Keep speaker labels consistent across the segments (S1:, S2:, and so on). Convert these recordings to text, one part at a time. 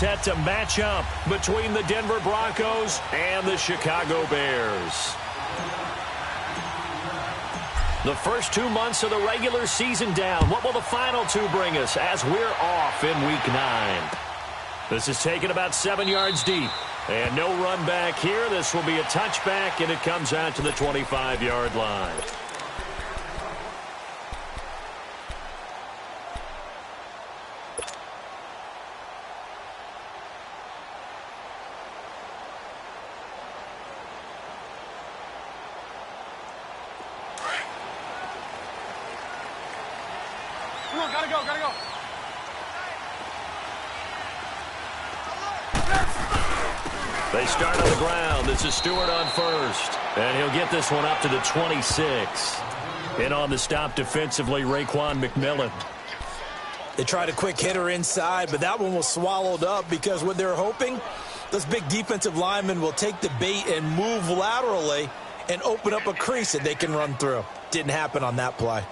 S1: set to match up between the Denver Broncos and the Chicago Bears. The first 2 months of the regular season down. What will the final two bring us as we're off in Week 9? This is taken about 7 yards deep. And no run back here. This will be a touchback, and it comes out to the 25-yard line.
S2: Come on, gotta go, gotta go.
S1: They start on the ground. This is Stewart on first. And he'll get this one up to the 26. In on the stop defensively, Raekwon McMillan.
S3: They tried a quick hitter inside, but that one was swallowed up because what they're hoping, those big defensive linemen will take the bait and move laterally and open up a crease that they can run through. Didn't happen on that play.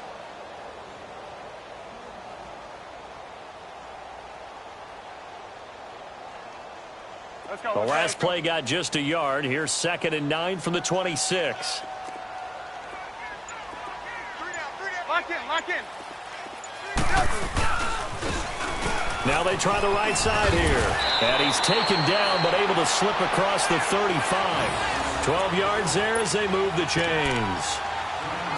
S1: The last play got just a yard. Here's 2nd and 9 from the 26.
S2: Lock in, lock in.
S1: Now they try the right side here. And he's taken down but able to slip across the 35. 12 yards there as they move the chains.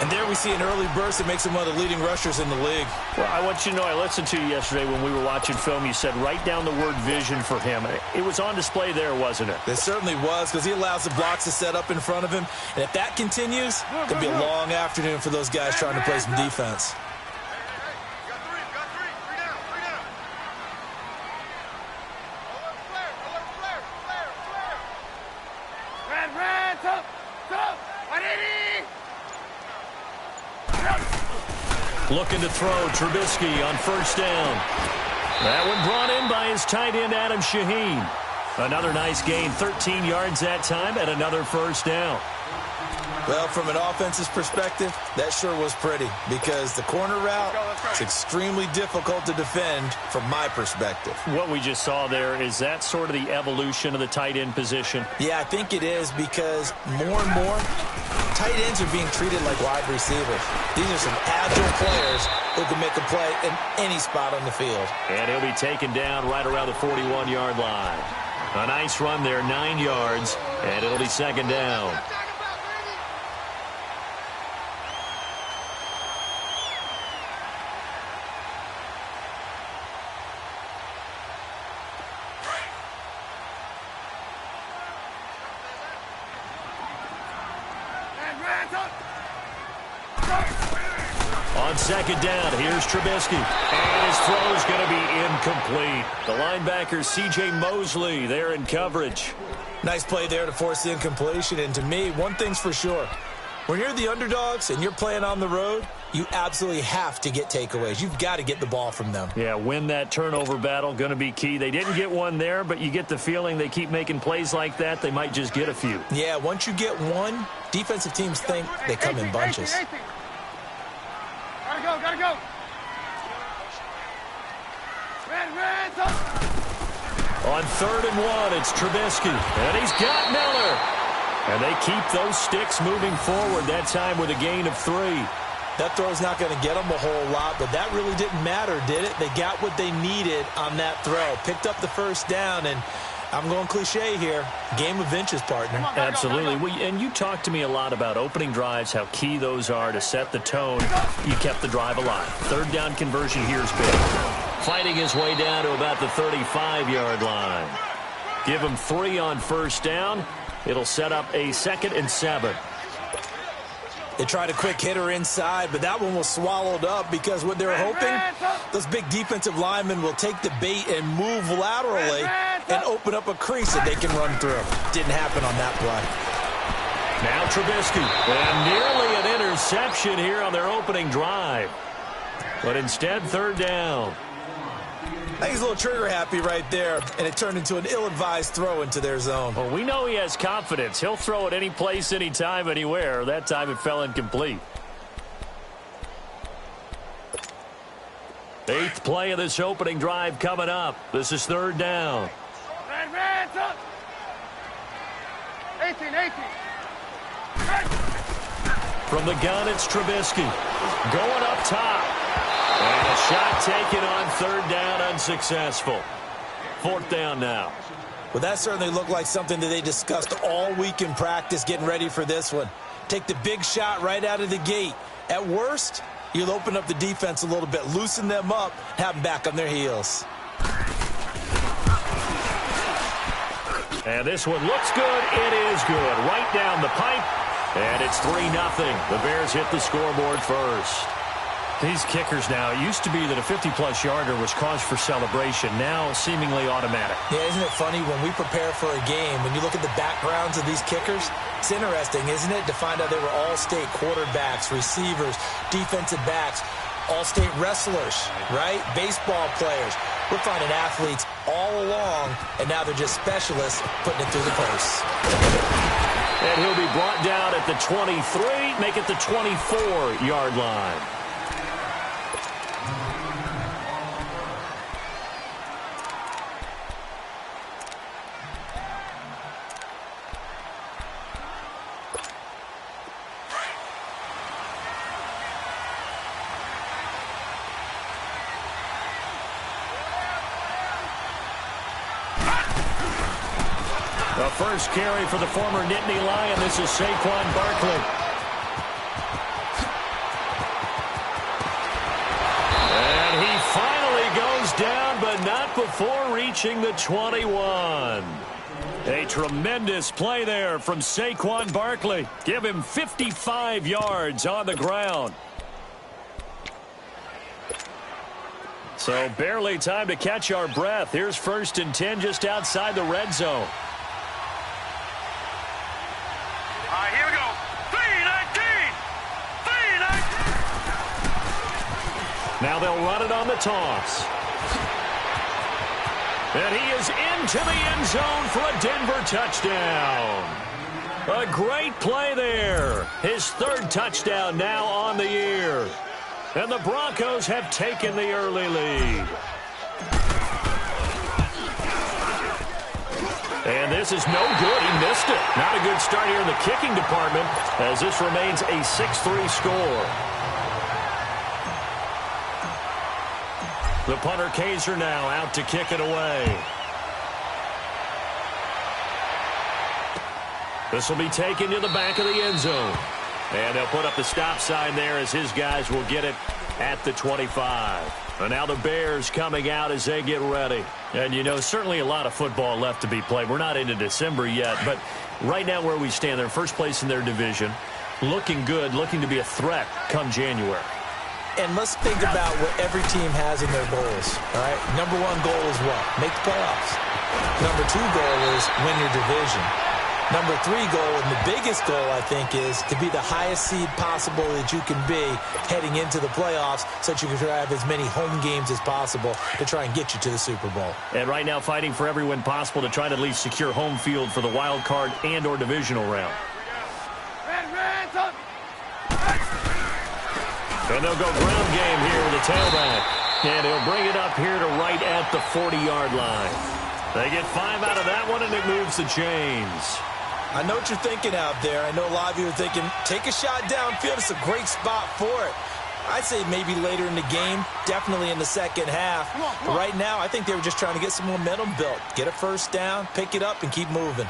S3: And there we see an early burst that makes him one of the leading rushers in the league.
S1: Well, I want you to know, I listened to you yesterday when we were watching film. You said write down the word vision for him. It was on display there, wasn't it?
S3: It certainly was, because he allows the blocks to set up in front of him. And if that continues, it's going to be a long afternoon for those guys trying to play some defense.
S1: Looking to throw, Trubisky on first down. That one brought in by his tight end, Adam Shaheen. Another nice gain, 13 yards that time, and another first down.
S3: Well, from an offense's perspective, that sure was pretty, because the corner route is extremely difficult to defend from my perspective.
S1: What we just saw there, is that sort of the evolution of the tight end position?
S3: Yeah, I think it is, because more and more, tight ends are being treated like wide receivers. These are some agile players who can make a play in any spot on the field.
S1: And he'll be taken down right around the 41-yard line. A nice run there, 9 yards, and it'll be 2nd down. On 2nd down, here's Trubisky. And his throw is going to be incomplete. The linebacker, C.J. Mosley, there in coverage.
S3: Nice play there to force the incompletion. And to me, one thing's for sure. When you're the underdogs and you're playing on the road, you absolutely have to get takeaways. You've got to get the ball from them.
S1: Yeah, win that turnover battle, going to be key. They didn't get one there, but you get the feeling they keep making plays like that, they might just get a few.
S3: Yeah, once you get one, defensive teams think they come in bunches.
S2: Gotta go, gotta go.
S1: On 3rd and 1, it's Trubisky, and he's got Miller. And they keep those sticks moving forward, that time with a gain of 3.
S3: That throw's not going to get them a whole lot, but that really didn't matter, did it? They got what they needed on that throw. Picked up the first down, and I'm going cliche here. Game of inches, partner.
S1: Absolutely. And you talked to me a lot about opening drives, how key those are to set the tone. You kept the drive alive. 3rd down conversion here is big. Fighting his way down to about the 35-yard line. Give him 3 on first down. It'll set up a 2nd and 7.
S3: They tried a quick hitter inside, but that one was swallowed up because what they're hoping, those big defensive linemen will take the bait and move laterally and open up a crease that they can run through. Didn't happen on that play.
S1: Now Trubisky, and nearly an interception here on their opening drive. But instead, 3rd down.
S3: I think he's a little trigger happy right there, and it turned into an ill-advised throw into their zone.
S1: Well, we know he has confidence. He'll throw it any place, anytime, anywhere. That time it fell incomplete. 8th play of this opening drive coming up. This is third down.
S2: Red, up. 18.
S1: From the gun, it's Trubisky. Going up top. And a shot taken on third down, unsuccessful. Fourth down now.
S3: Well, that certainly looked like something that they discussed all week in practice getting ready for this one. Take the big shot right out of the gate. At worst, you'll open up the defense a little bit, loosen them up, have them back on their heels.
S1: And this one looks good. It is good. Right down the pipe. And it's 3-0. The Bears hit the scoreboard first. These kickers now, it used to be that a 50-plus yarder was cause for celebration. Now seemingly automatic.
S3: Yeah, isn't it funny when we prepare for a game, when you look at the backgrounds of these kickers, it's interesting, isn't it, to find out they were all-state quarterbacks, receivers, defensive backs, all-state wrestlers, right? Baseball players. We're finding athletes all along, and now they're just specialists putting it through the posts.
S1: And he'll be brought down at the 23, make it the 24-yard line. The first carry for the former Nittany Lion. This is Saquon Barkley. And he finally goes down, but not before reaching the 21. A tremendous play there from Saquon Barkley. Give him 55 yards on the ground. So barely time to catch our breath. Here's 1st and 10 just outside the red zone.
S2: Here we go. 3-19.
S1: Now they'll run it on the toss. And he is into the end zone for a Denver touchdown. A great play there. His 3rd touchdown now on the year. And the Broncos have taken the early lead. And this is no good. He missed it. Not a good start here in the kicking department as this remains a 6-3 score. The punter Kaiser now out to kick it away. This will be taken to the back of the end zone. And they'll put up the stop sign there as his guys will get it at the 25. And now the Bears coming out as they get ready. And, you know, certainly a lot of football left to be played. We're not into December yet, but right now where we stand, they're in first place in their division. Looking good, looking to be a threat come January.
S3: And let's think about what every team has in their goals, all right? Number 1 goal is what? Make the playoffs. Number 2 goal is win your division. Number 3 goal, and the biggest goal, I think, is to be the highest seed possible that you can be heading into the playoffs so that you can have as many home games as possible to try and get you to the Super Bowl.
S1: And right now fighting for every win possible to try to at least secure home field for the wild card and or divisional round. And they'll go ground game here with the tailback. And he'll bring it up here to right at the 40-yard line. They get 5 out of that one, and it moves the chains.
S3: I know what you're thinking out there. I know a lot of you are thinking, take a shot downfield. It's a great spot for it. I'd say maybe later in the game, definitely in the second half. But right now, I think they were just trying to get some momentum built. Get a first down, pick it up, and keep moving.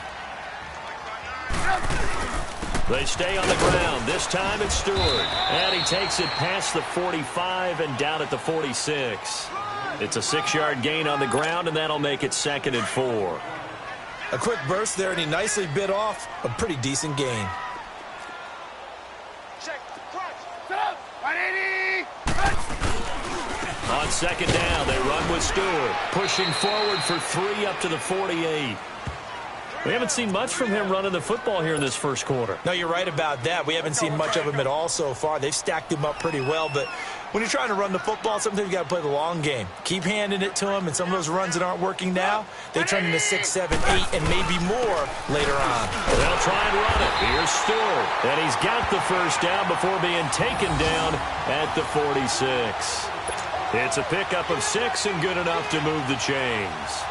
S1: They stay on the ground. This time it's Stewart. And he takes it past the 45 and down at the 46. It's a 6-yard gain on the ground, and that'll make it 2nd and 4.
S3: A quick burst there, and he nicely bit off a pretty decent gain.
S2: Check. Set up. 180.
S1: On 2nd down, they run with Stewart. Pushing forward for 3 up to the 48. We haven't seen much from him running the football here in this first quarter.
S3: No, you're right about that. We haven't seen much of him at all so far. They've stacked him up pretty well, but when you're trying to run the football, sometimes you got to play the long game. Keep handing it to him, and some of those runs that aren't working now, they turn into 6, 7, 8, and maybe more later on.
S1: They'll try and run it. Here's Stewart, and he's got the first down before being taken down at the 46. It's a pickup of 6 and good enough to move the chains.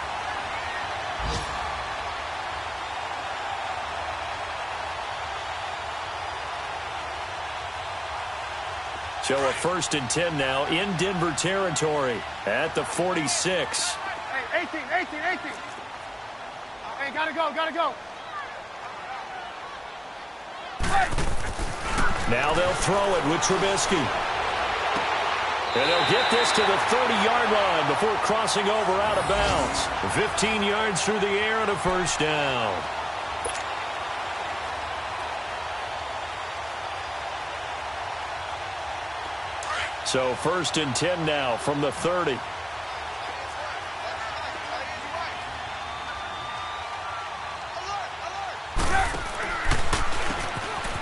S1: So a 1st and 10 now in Denver territory at the 46.
S2: Hey, 18. Hey, gotta go.
S1: Now they'll throw it with Trubisky. And they'll get this to the 30-yard line before crossing over out of bounds. 15 yards through the air and a 1st down. So 1st and 10 now from the 30.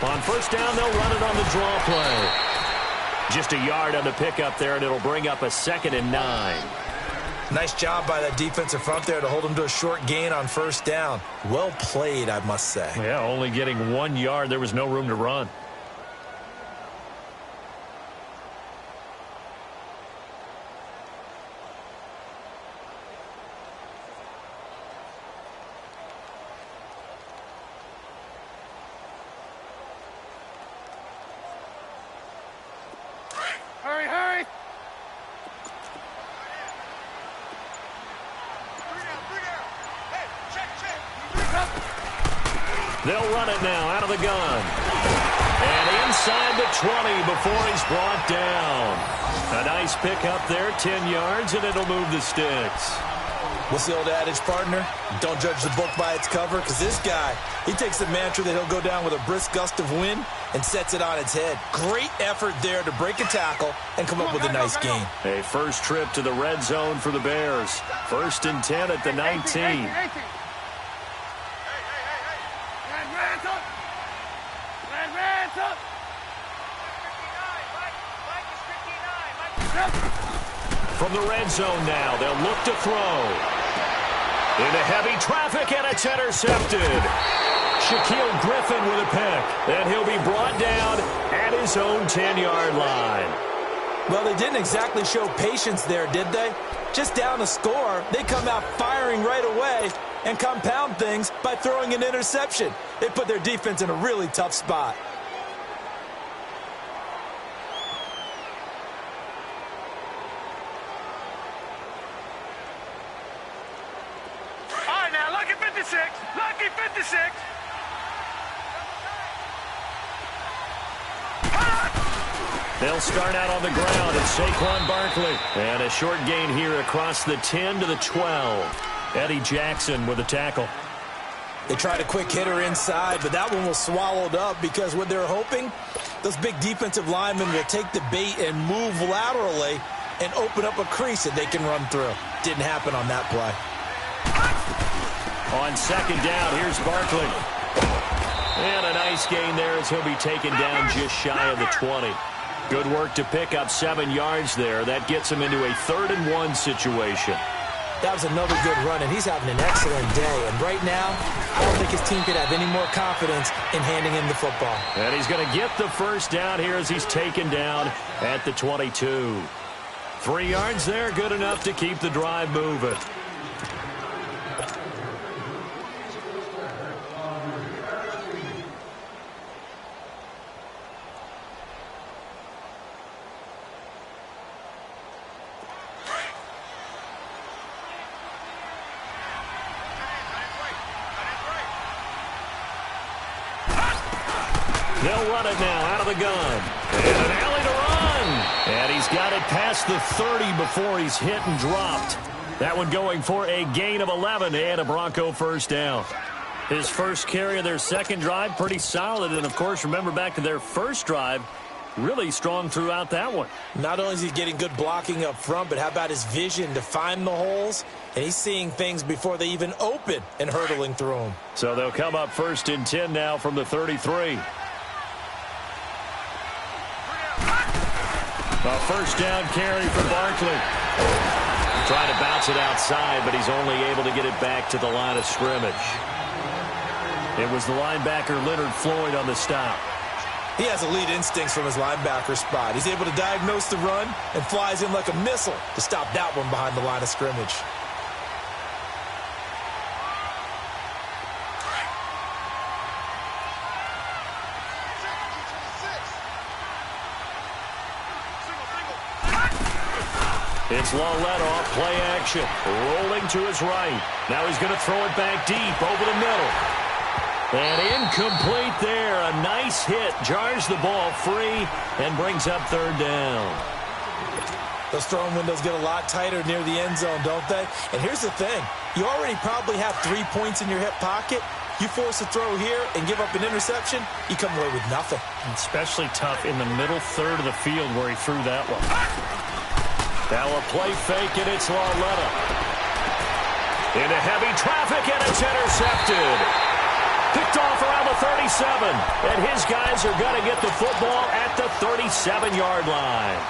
S1: On 1st down, they'll run it on the draw play. Just a yard on the pickup there, and it'll bring up a 2nd and 9.
S3: Nice job by that defensive front there to hold him to a short gain on 1st down. Well played, I must say.
S1: Yeah, only getting 1 yard. There was no room to run.
S2: Hurry.
S1: They'll run it now out of the gun. And inside the 20 before he's brought down. A nice pickup there, 10 yards, and it'll move the sticks.
S3: What's the old adage, partner? Don't judge the book by its cover, because this guy, he takes the mantra that he'll go down with a brisk gust of wind and sets it on its head. Great effort there to break a tackle and come up with a nice gain.
S1: A first trip to the red zone for the Bears. 1st and 10 at the 19.
S2: 18. Hands up.
S1: From the red zone now, they'll look to throw. Into heavy traffic, and it's intercepted. Shaquille Griffin with a pick. And he'll be brought down at his own 10-yard line.
S3: Well, they didn't exactly show patience there, did they? Just down a score, they come out firing right away and compound things by throwing an interception. They put their defense in a really tough spot.
S2: All right, now, lucky 56. Lucky 56.
S1: They'll start out on the ground at Saquon Barkley. And a short gain here across the 10 to the 12. Eddie Jackson with a tackle.
S3: They tried a quick hitter inside, but that one was swallowed up because what they're hoping, those big defensive linemen will take the bait and move laterally and open up a crease that they can run through. Didn't happen on that play.
S1: On 2nd down, here's Barkley. And a nice gain there as he'll be taken down just shy of the 20. Good work to pick up 7 yards there. That gets him into a 3rd and 1 situation.
S3: That was another good run, and he's having an excellent day. And right now, I don't think his team could have any more confidence in handing him the football.
S1: And he's going to get the 1st down here as he's taken down at the 22. 3 yards there, good enough to keep the drive moving. They'll run it now out of the gun. And an alley to run. And he's got it past the 30 before he's hit and dropped. That one going for a gain of 11 and a Bronco 1st down. His first carry of their 2nd drive, pretty solid. And, of course, remember back to their 1st drive, really strong throughout that one.
S3: Not only is he getting good blocking up front, but how about his vision to find the holes? And he's seeing things before they even open and hurtling through them.
S1: So they'll come up 1st and 10 now from the 33. A 1st down carry for Barkley. Trying to bounce it outside, but he's only able to get it back to the line of scrimmage. It was the linebacker Leonard Floyd on the stop.
S3: He has elite instincts from his linebacker spot. He's able to diagnose the run and flies in like a missile to stop that one behind the line of scrimmage.
S1: It's Lauletta, play action, rolling to his right. Now he's going to throw it back deep over the middle. And incomplete there. A nice hit. Jars the ball free and brings up third down.
S3: Those throwing windows get a lot tighter near the end zone, don't they? And here's the thing. You already probably have 3 points in your hip pocket. You force a throw here and give up an interception, you come away with nothing.
S1: Especially tough in the middle third of the field where he threw that one. Now a play fake, and it's Lauletta. Into heavy traffic, and it's intercepted. Picked off around the 37, and his guys are going to get the football at the 37-yard line.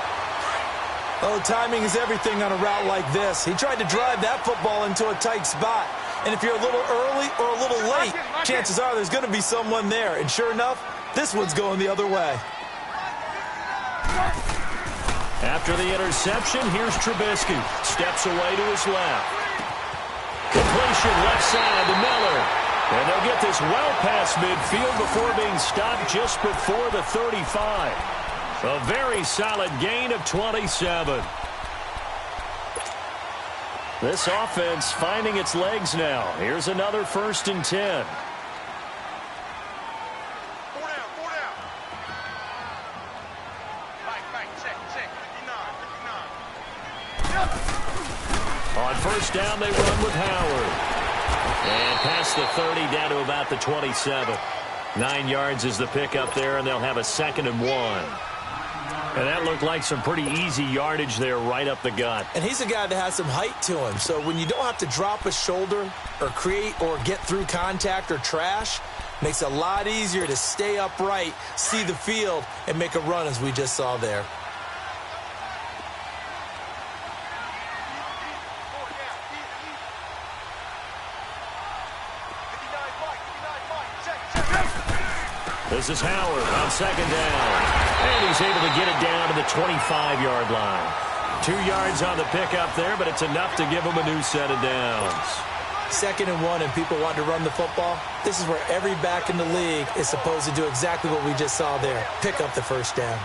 S3: Oh, timing is everything on a route like this. He tried to drive that football into a tight spot. And if you're a little early or a little late, chances are there's going to be someone there. And sure enough, this one's going the other way.
S1: After the interception, here's Trubisky. Steps away to his left. Completion left side to Miller. And they'll get this well past midfield before being stopped just before the 35. A very solid gain of 27. This offense finding its legs now. Here's another 1st and 10. On 1st down, they run with Howard. And past the 30, down to about the 27. 9 yards is the pickup there, and they'll have a 2nd and 1. And that looked like some pretty easy yardage there right up the gut.
S3: And he's a guy that has some height to him. So when you don't have to drop a shoulder or create or get through contact or trash, makes it a lot easier to stay upright, see the field, and make a run as we just saw there.
S1: This is Howard on 2nd down. And he's able to get it down to the 25-yard line. 2 yards on the pickup there, but it's enough to give him a new set of downs.
S3: 2nd and 1 and people want to run the football. This is where every back in the league is supposed to do exactly what we just saw there. Pick up the 1st down.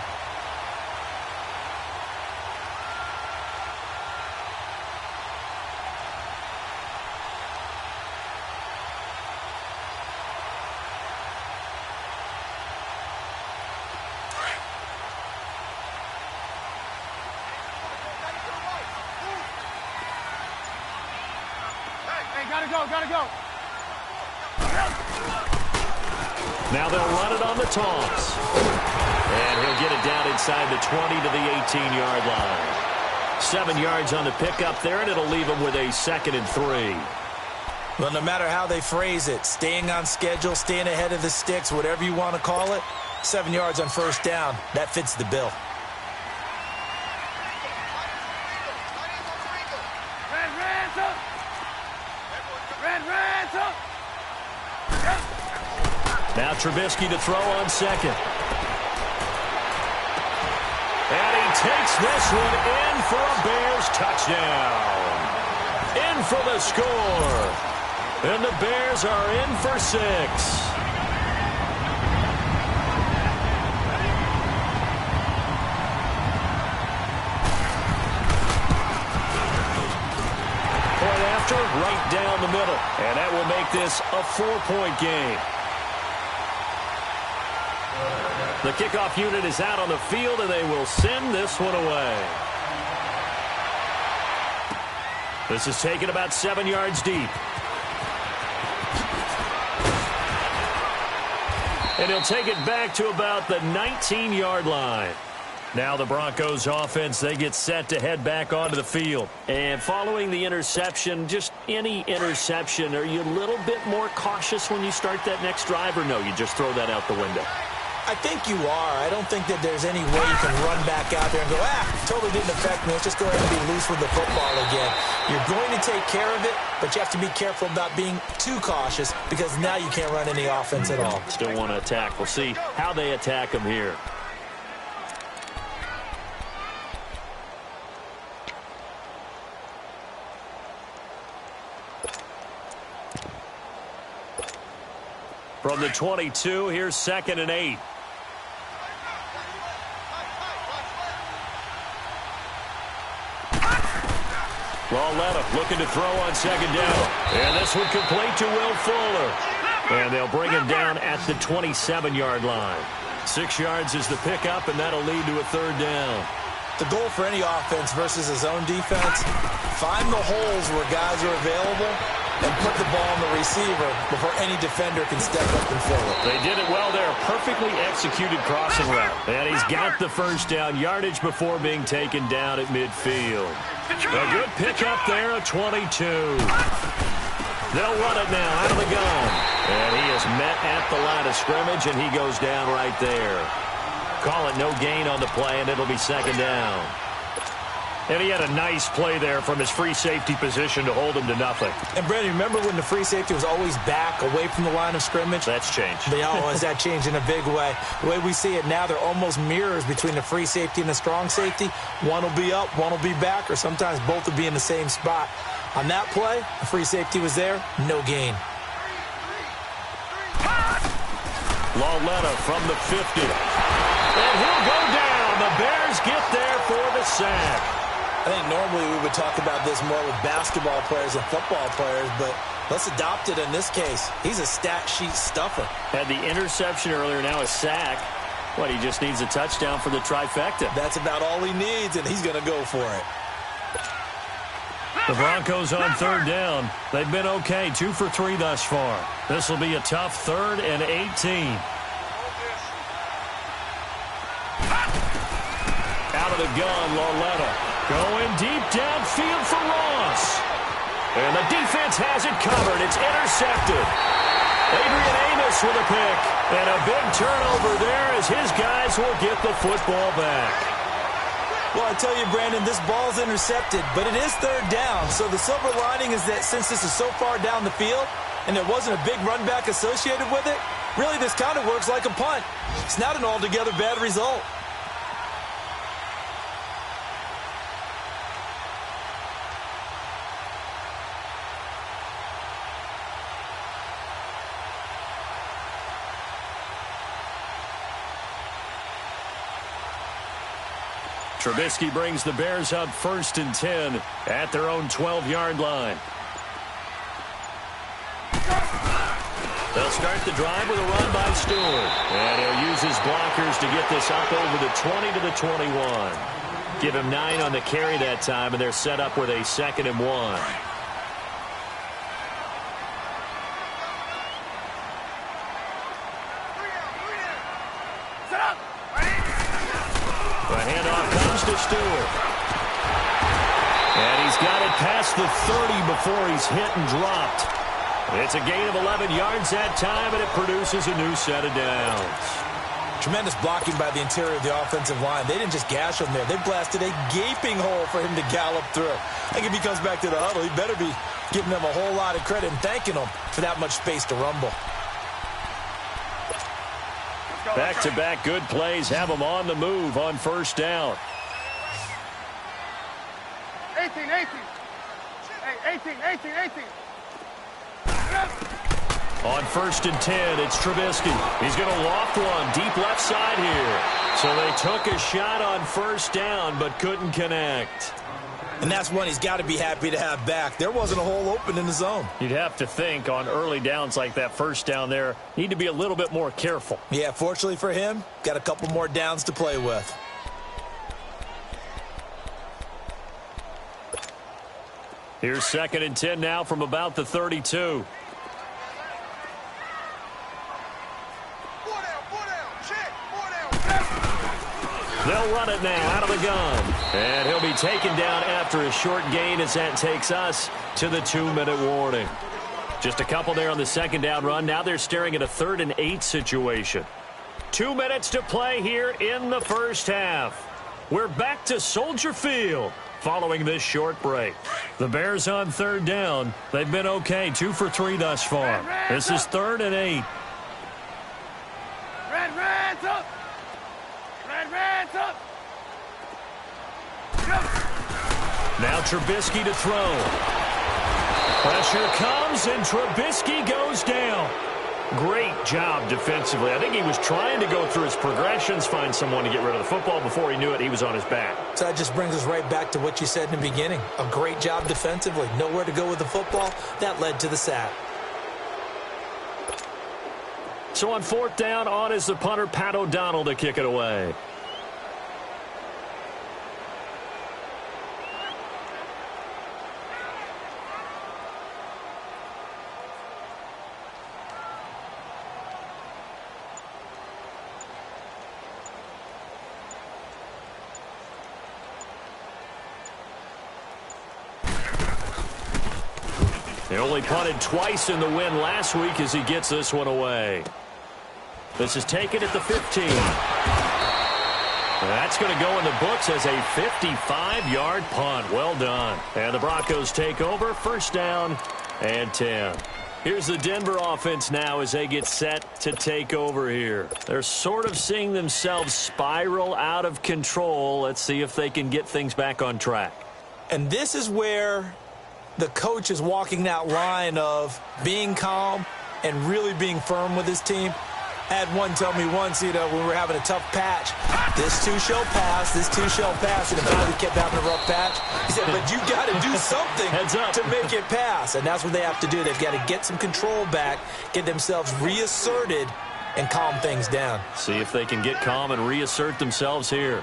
S2: Gotta go.
S1: Now they'll run it on the toss. And he'll get it down inside the 20 to the 18-yard line. 7 yards on the pickup there, and it'll leave him with a 2nd and 3.
S3: Well, no matter how they phrase it, staying on schedule, staying ahead of the sticks, whatever you want to call it, 7 yards on 1st down, that fits the bill.
S1: Now Trubisky to throw on 2nd. And he takes this one in for a Bears touchdown. In for the score. And the Bears are in for 6. Point after, right down the middle. And that will make this a 4-point game. The kickoff unit is out on the field, and they will send this one away. This is taken about 7 yards deep. And he'll take it back to about the 19-yard line. Now the Broncos offense, they get set to head back onto the field. And following the interception, just any interception, are you a little bit more cautious when you start that next drive, or no, you just throw that out the window?
S3: I think you are. I don't think that there's any way you can run back out there and go, totally didn't affect me. Let's just go ahead and be loose with the football again. You're going to take care of it, but you have to be careful about being too cautious because now you can't run any offense at all.
S1: Still want to attack. We'll see how they attack him here. From the 22, here's 2nd and 8. Lauletta looking to throw on 2nd down. And this one complete to Will Fuller. And they'll bring him down at the 27-yard line. 6 yards is the pickup, and that'll lead to a 3rd down.
S3: The goal for any offense versus a zone defense, find the holes where guys are available and put the ball on the receiver before any defender can step up and fill it.
S1: They did it well there. Perfectly executed crossing route. And he's got the 1st down yardage before being taken down at midfield. A good pickup there, a 22. They'll run it now out of the gun. And he is met at the line of scrimmage, and he goes down right there. Call it no gain on the play, and it'll be 2nd down. And he had a nice play there from his free safety position to hold him to nothing.
S3: And, Brandon, remember when the free safety was always back away from the line of scrimmage?
S1: That's changed.
S3: Has that changed in a big way? The way we see it now, they're almost mirrors between the free safety and the strong safety. One will be up, one will be back, or sometimes both will be in the same spot. On that play, the free safety was there, no gain.
S1: Lauletta from the 50. And he'll go down. The Bears get there for the sack.
S3: I think normally we would talk about this more with basketball players and football players, but let's adopt it in this case. He's a stat sheet stuffer.
S1: Had the interception earlier, now a sack. What, he just needs a touchdown for the trifecta.
S3: That's about all he needs, and he's going to go for it.
S1: The Broncos on 3rd down. They've been okay, 2 for 3 thus far. This will be a tough 3rd and 18. Out of the gun, Lauletta. Going deep downfield for Ross. And the defense has it covered. It's intercepted. Adrian Amos with a pick. And a big turnover there as his guys will get the football back.
S3: Well, I tell you, Brandon, this ball's intercepted, but it is 3rd down. So the silver lining is that since this is so far down the field and there wasn't a big run back associated with it, really this kind of works like a punt. It's not an altogether bad result.
S1: Trubisky brings the Bears up 1st and 10 at their own 12-yard line. They'll start the drive with a run by Stewart. And he'll use his blockers to get this up over the 20 to the 21. Give him 9 on the carry that time, and they're set up with a 2nd and 1. Stewart. And he's got it past the 30 before he's hit and dropped. It's a gain of 11 yards that time, and it produces a new set of downs.
S3: Tremendous blocking by the interior of the offensive line. They didn't just gash him there. They blasted a gaping hole for him to gallop through. I think if he comes back to the huddle, he better be giving them a whole lot of credit and thanking them for that much space to rumble.
S1: Back-to-back good plays have them on the move on 1st down.
S2: 18. Hey, 18.
S1: On 1st and 10, it's Trubisky. He's going to loft one deep left side here. So they took a shot on 1st down but couldn't connect.
S3: And that's one he's got to be happy to have back. There wasn't a hole open in the zone.
S1: You'd have to think on early downs like that 1st down there, need to be a little bit more careful.
S3: Yeah, fortunately for him, got a couple more downs to play with.
S1: Here's 2nd and 10 now from about the 32. They'll run it now out of the gun. And he'll be taken down after a short gain as that takes us to the 2-minute warning. Just a couple there on the 2nd down run. Now they're staring at a 3rd and 8 situation. 2 minutes to play here in the first half. We're back to Soldier Field following this short break. The Bears on third down. They've been okay, 2 for 3 thus far. This is 3rd and 8.
S2: Red's up! Red's up!
S1: Now Trubisky to throw. Pressure comes, and Trubisky goes down. Great job defensively. I think he was trying to go through his progressions, find someone to get rid of the football. Before he knew it, he was on his back.
S3: So that just brings us right back to what you said in the beginning. A great job defensively. Nowhere to go with the football. That led to the sack.
S1: So on 4th down, on is the punter, Pat O'Donnell, to kick it away. They only punted twice in the win last week as he gets this one away. This is taken at the 15. That's going to go in the books as a 55-yard punt. Well done. And the Broncos take over, 1st down and 10. Here's the Denver offense now as they get set to take over here. They're sort of seeing themselves spiral out of control. Let's see if they can get things back on track.
S3: And this is where the coach is walking that line of being calm and really being firm with his team. I had one tell me once, when we were having a tough patch, this too shall pass, and the finally kept having a rough patch. He said, but you got to do something to make it pass, and that's what they have to do. They've got to get some control back, get themselves reasserted, and calm things down.
S1: See if they can get calm and reassert themselves here.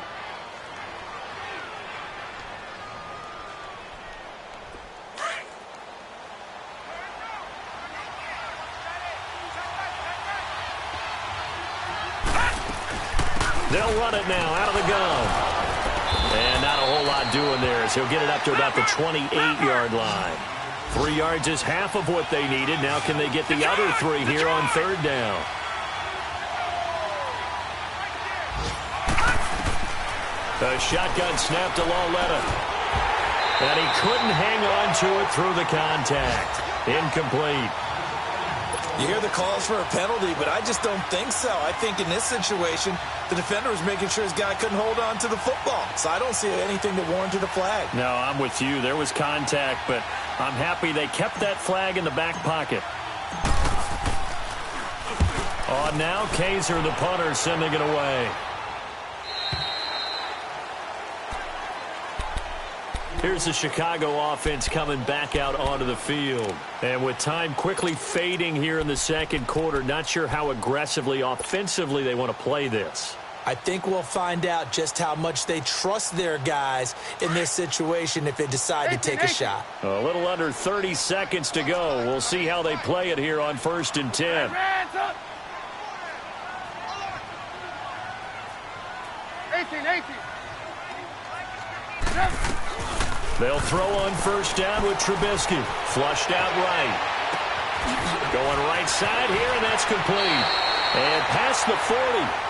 S1: They'll run it now out of the gun. And not a whole lot doing there as he'll get it up to about the 28-yard line. 3 yards is half of what they needed. Now can they get the other 3 here on 3rd down? A shotgun snap to Lauletta. And he couldn't hang on to it through the contact. Incomplete.
S3: You hear the calls for a penalty, but I just don't think so. I think in this situation, the defender was making sure his guy couldn't hold on to the football. So I don't see anything that warranted a flag.
S1: No, I'm with you. There was contact, but I'm happy they kept that flag in the back pocket. On now, Kaiser, the punter, sending it away. Here's the Chicago offense coming back out onto the field. And with time quickly fading here in the 2nd quarter, not sure how aggressively, offensively they want to play this.
S3: I think we'll find out just how much they trust their guys in this situation if they decide to take a shot.
S1: A little under 30 seconds to go. We'll see how they play it here on 1st and 10. They'll throw on 1st down with Trubisky. Flushed out right. Going right side here, and that's complete. And past the 40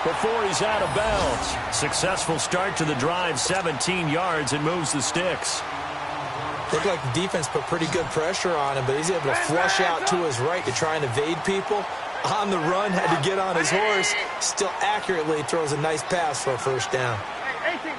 S1: before he's out of bounds. Successful start to the drive, 17 yards, and moves the sticks.
S3: Looked like the defense put pretty good pressure on him, but he's able to flush out to his right to try and evade people. On the run, had to get on his horse. Still accurately throws a nice pass for a 1st down.
S2: 18.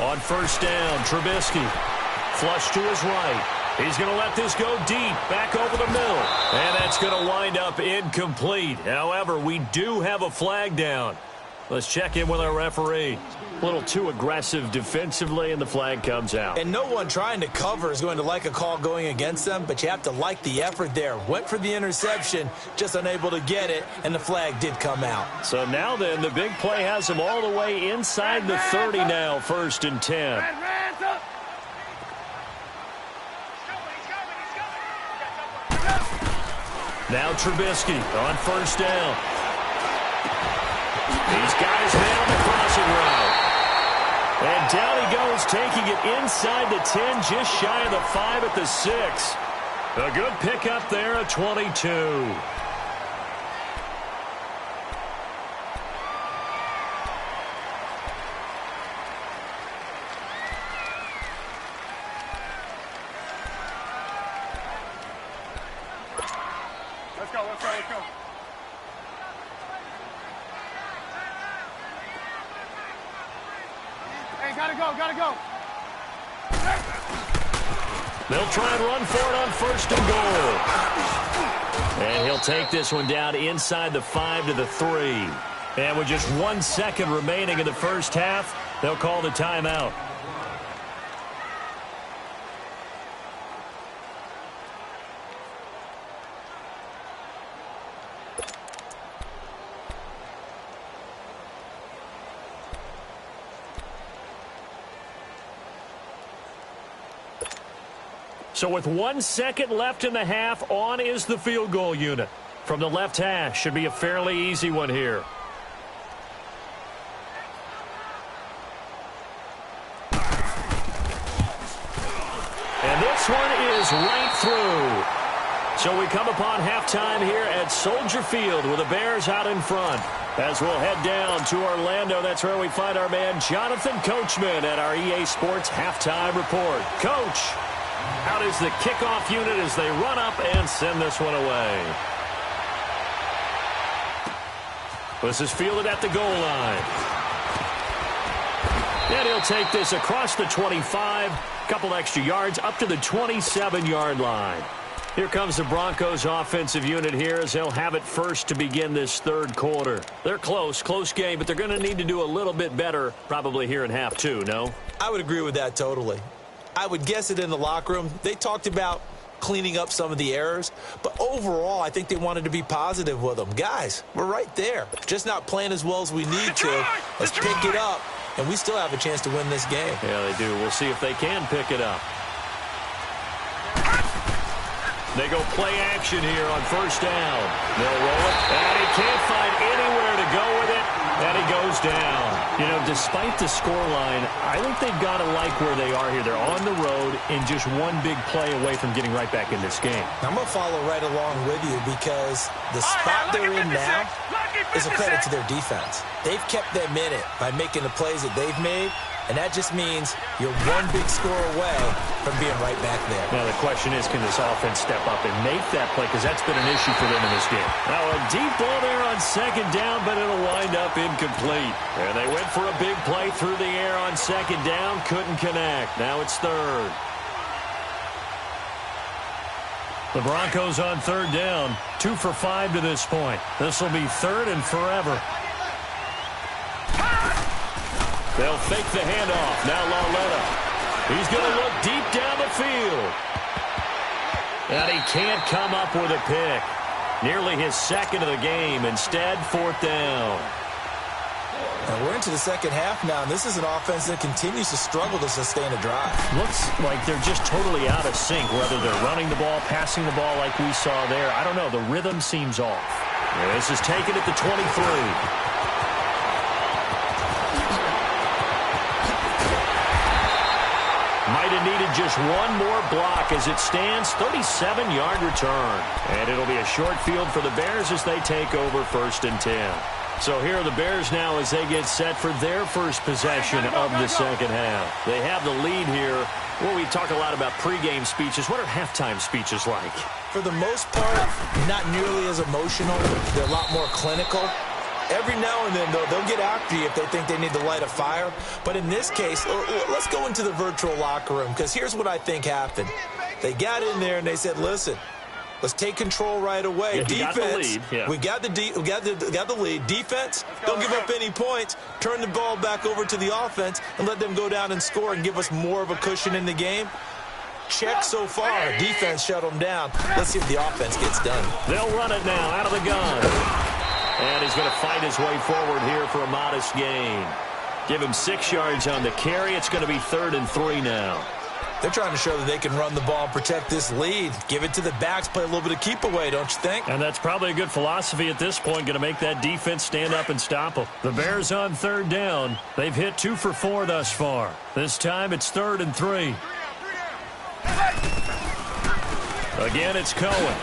S1: On 1st down, Trubisky. Flush to his right. He's going to let this go deep, back over the middle. And that's going to wind up incomplete. However, we do have a flag down. Let's check in with our referee. A little too aggressive defensively, and the flag comes out.
S3: And no one trying to cover is going to like a call going against them, but you have to like the effort there. Went for the interception, just unable to get it, and the flag did come out.
S1: So now then, the big play has them all the way inside the 30 now, 1st and 10. Now Trubisky on 1st down. He's got his man on the crossing route. And down he goes, taking it inside the 10, just shy of the 5 at the 6. A good pickup there at 22.
S2: Let's go, let's go, let's go. Hey, gotta go, gotta go.
S1: They'll try and run for it on 1st and goal. And he'll take this one down inside the 5 to the 3. And with just 1 second remaining in the first half, they'll call the timeout. So with 1 second left in the half, on is the field goal unit. From the left hash, should be a fairly easy one here. And this one is right through. So we come upon halftime here at Soldier Field with the Bears out in front. As we'll head down to Orlando, that's where we find our man Jonathan Coachman at our EA Sports Halftime Report. Coach, out is the kickoff unit as they run up and send this one away. This is fielded at the goal line. And he'll take this across the 25, couple extra yards up to the 27-yard line. Here comes the Broncos offensive unit here as they'll have it first to begin this third quarter. They're close game, but they're going to need to do a little bit better probably here in half two, no?
S3: I would agree with that totally. I would guess it in the locker room. They talked about cleaning up some of the errors, but overall, I think they wanted to be positive with them. Guys, we're right there. Just not playing as well as we need to. Let's pick it up, and we still have a chance to win this game.
S1: Yeah, they do. We'll see if they can pick it up. They go play action here on 1st down. They'll roll it, and he can't find anywhere to go with it, and he goes down. You know, despite the scoreline, I think they've got to like where they are here. They're on the road and just one big play away from getting right back in this game.
S3: I'm going to follow right along with you because the spot they're in now is a credit to their defense. They've kept them in it by making the plays that they've made, and that just means you're one big score away from being right back there.
S1: Now the question is, can this offense step up and make that play? Because that's been an issue for them in this game. Now a deep ball there on 2nd down, but it'll wind up incomplete. And they went for a big play through the air on 2nd down, couldn't connect. Now it's 3rd. The Broncos on 3rd down, 2 for 5 to this point. This will be 3rd and forever. They'll fake the handoff. Now Lauletta. He's going to look deep down the field. And he can't come up with a pick. Nearly his 2nd of the game. Instead, 4th down.
S3: And we're into the second half now, and this is an offense that continues to struggle to sustain a drive.
S1: Looks like they're just totally out of sync, whether they're running the ball, passing the ball like we saw there. I don't know. The rhythm seems off. This is taken at the 23. Might have needed just one more block as it stands, 37-yard return. And it'll be a short field for the Bears as they take over 1st and 10. So here are the Bears now as they get set for their first possession of the second half. They have the lead here. Well, we talk a lot about pregame speeches. What are halftime speeches like?
S3: For the most part, not nearly as emotional. They're a lot more clinical. Every now and then, though, they'll get after you if they think they need to light a fire. But in this case, let's go into the virtual locker room, because here's what I think happened. They got in there and they said, listen, let's take control right away.
S1: Yeah,
S3: defense,
S1: we
S3: got the lead. Defense, don't give up any points. Turn the ball back over to the offense and let them go down and score and give us more of a cushion in the game. Check so far. Defense shut them down. Let's see if the offense gets done.
S1: They'll run it now out of the gun. And he's going to fight his way forward here for a modest gain. Give him 6 yards on the carry. It's going to be 3rd and 3 now.
S3: They're trying to show that they can run the ball and protect this lead. Give it to the backs, play a little bit of keep away, don't you think?
S1: And that's probably a good philosophy at this point, going to make that defense stand up and stop them. The Bears on third down. They've hit 2 for 4 thus far. This time it's 3rd and 3. Again, it's Cohen.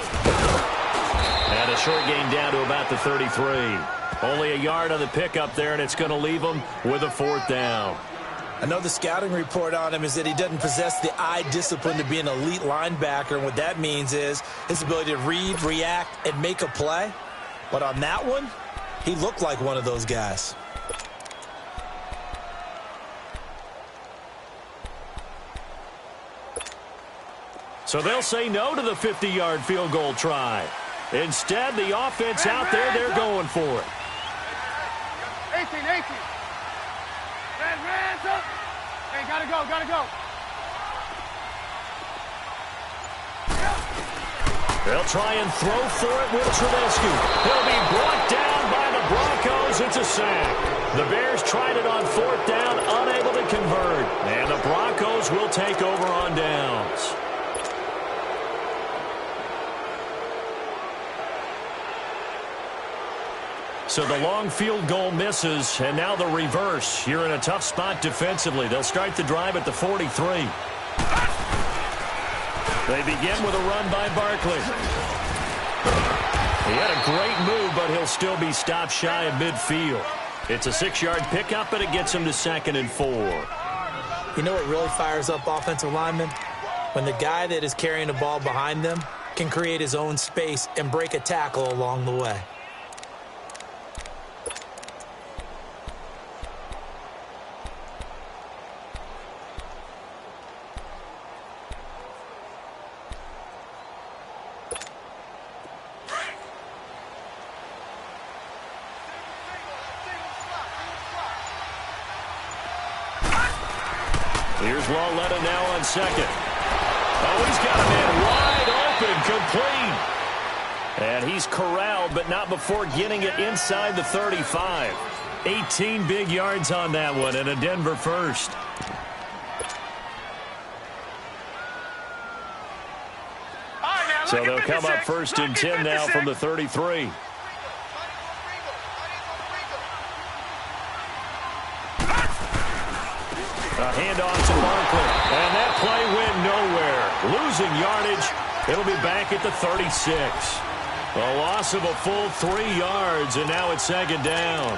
S1: And a short gain down to about the 33. Only a yard on the pickup there, and it's going to leave them with a 4th down.
S3: I know the scouting report on him is that he doesn't possess the eye discipline to be an elite linebacker, and what that means is his ability to read, react, and make a play. But on that one, he looked like one of those guys.
S1: So they'll say no to the 50-yard field goal try. Instead, the offense out there, they're going for it.
S2: 18. Hands up. Hey, gotta go.
S1: They'll try and throw for it with Trubisky. He'll be brought down by the Broncos. It's a sack. The Bears tried it on 4th down, unable to convert. And the Broncos will take over on downs. So the long field goal misses, and now the reverse. You're in a tough spot defensively. They'll start the drive at the 43. They begin with a run by Barkley. He had a great move, but he'll still be stopped shy of midfield. It's a 6-yard pickup, but it gets him to 2nd and 4.
S3: You know what really fires up offensive linemen? When the guy that is carrying the ball behind them can create his own space and break a tackle along the way.
S1: Here's Lawletta now on 2nd. Oh, he's got a man wide open, complete. And he's corralled, but not before getting it inside the 35. 18 big yards on that one, and a Denver first. So they'll come up 1st and 10 now from the 33. A handoff to Barkley, and that play went nowhere. Losing yardage, it'll be back at the 36. A loss of a full 3 yards, and now it's 2nd down.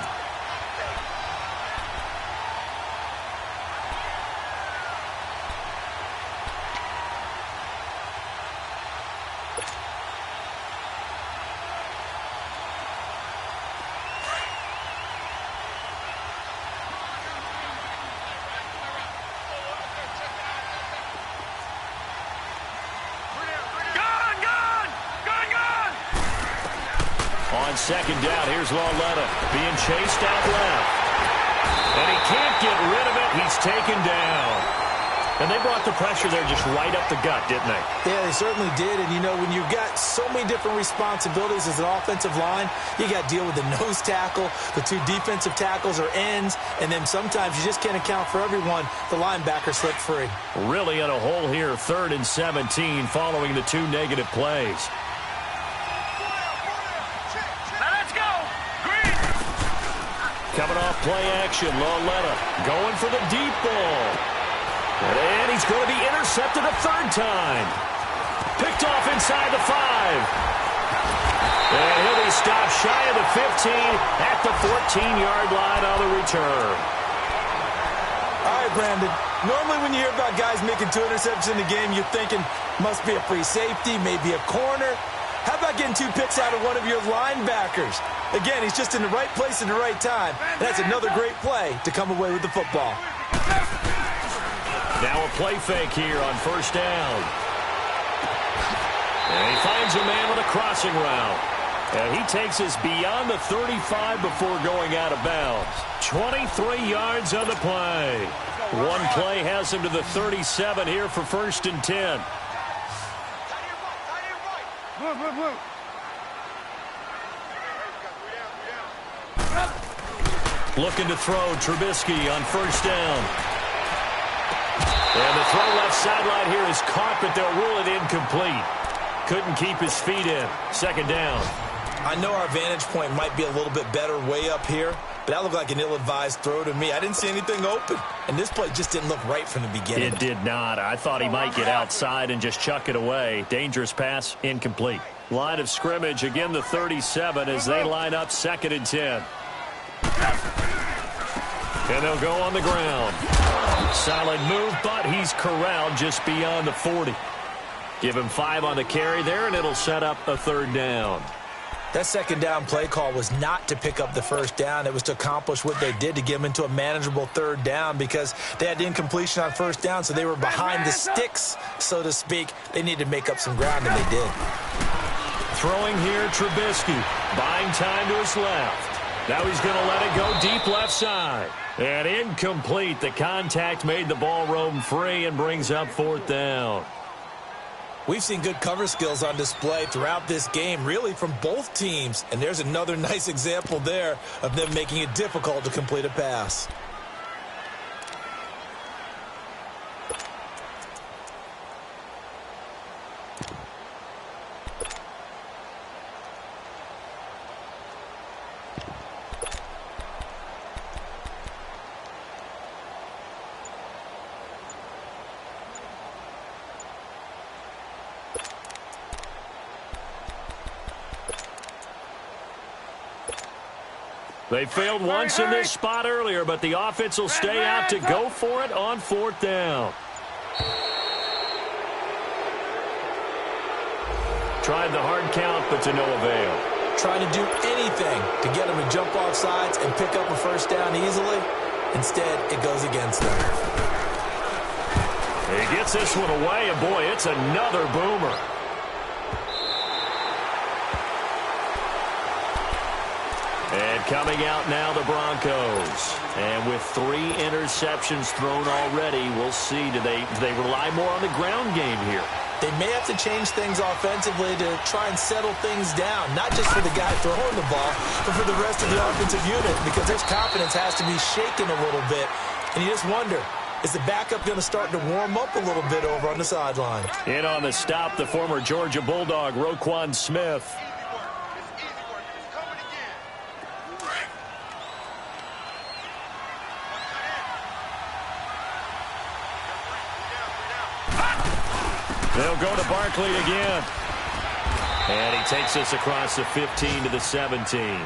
S1: On 2nd down, here's Lawletta being chased out left. And he can't get rid of it. He's taken down. And they brought the pressure there just right up the gut, didn't they?
S3: Yeah, they certainly did. And, you know, when you've got so many different responsibilities as an offensive line, you got to deal with the nose tackle, the 2 defensive tackles or ends, and then sometimes you just can't account for everyone. The linebacker slipped free.
S1: Really in a hole here, 3rd and 17 following the 2 negative plays. Coming off play action, Lawletta going for the deep ball. And he's going to be intercepted a 3rd time. Picked off inside the 5. And he'll be stopped shy of the 15 at the 14-yard line on the return.
S3: All right, Brandon. Normally when you hear about guys making 2 interceptions in the game, you're thinking must be a free safety, maybe a corner. How about getting 2 picks out of one of your linebackers? Again, he's just in the right place at the right time. And that's another great play to come away with the football.
S1: Now a play fake here on 1st down. And he finds a man with a crossing route. And he takes us beyond the 35 before going out of bounds. 23 yards on the play. One play has him to the 37 here for 1st and 10.
S2: Blue.
S1: Looking to throw Trubisky on 1st down. And the throw left sideline here is caught, but they'll rule it incomplete. Couldn't keep his feet in. Second down.
S3: I know our vantage point might be a little bit better way up here, but that looked like an ill-advised throw to me. I didn't see anything open, and this play just didn't look right from the beginning.
S1: It did not. I thought he might get outside and just chuck it away. Dangerous pass, incomplete. Line of scrimmage, again the 37 as they line up 2nd and 10. And they'll go on the ground. Solid move, but he's corralled just beyond the 40. Give him 5 on the carry there, and it'll set up a 3rd down.
S3: That 2nd down play call was not to pick up the 1st down. It was to accomplish what they did to get them into a manageable 3rd down because they had incompletion on 1st down, so they were behind the sticks, so to speak. They needed to make up some ground, and they did.
S1: Throwing here, Trubisky. Buying time to his left. Now he's going to let it go deep left side. And incomplete. The contact made the ball roam free and brings up 4th down.
S3: We've seen good cover skills on display throughout this game, really from both teams. And there's another nice example there of them making it difficult to complete a pass.
S1: They failed once in this spot earlier, but the offense will stay out to go for it on 4th down. Tried the hard count, but to no avail.
S3: Trying to do anything to get them to jump off sides and pick up a 1st down easily. Instead, it goes against them.
S1: He gets this one away, and boy, it's another boomer. And coming out now, the Broncos. And with 3 interceptions thrown already, we'll see. Do they rely more on the ground game here?
S3: They may have to change things offensively to try and settle things down, not just for the guy throwing the ball, but for the rest of the offensive unit, because their confidence has to be shaken a little bit. And you just wonder, is the backup going to start to warm up a little bit over on the sideline?
S1: In on the stop, the former Georgia Bulldog, Roquan Smith. They'll go to Barkley again. And he takes us across the 15 to the 17.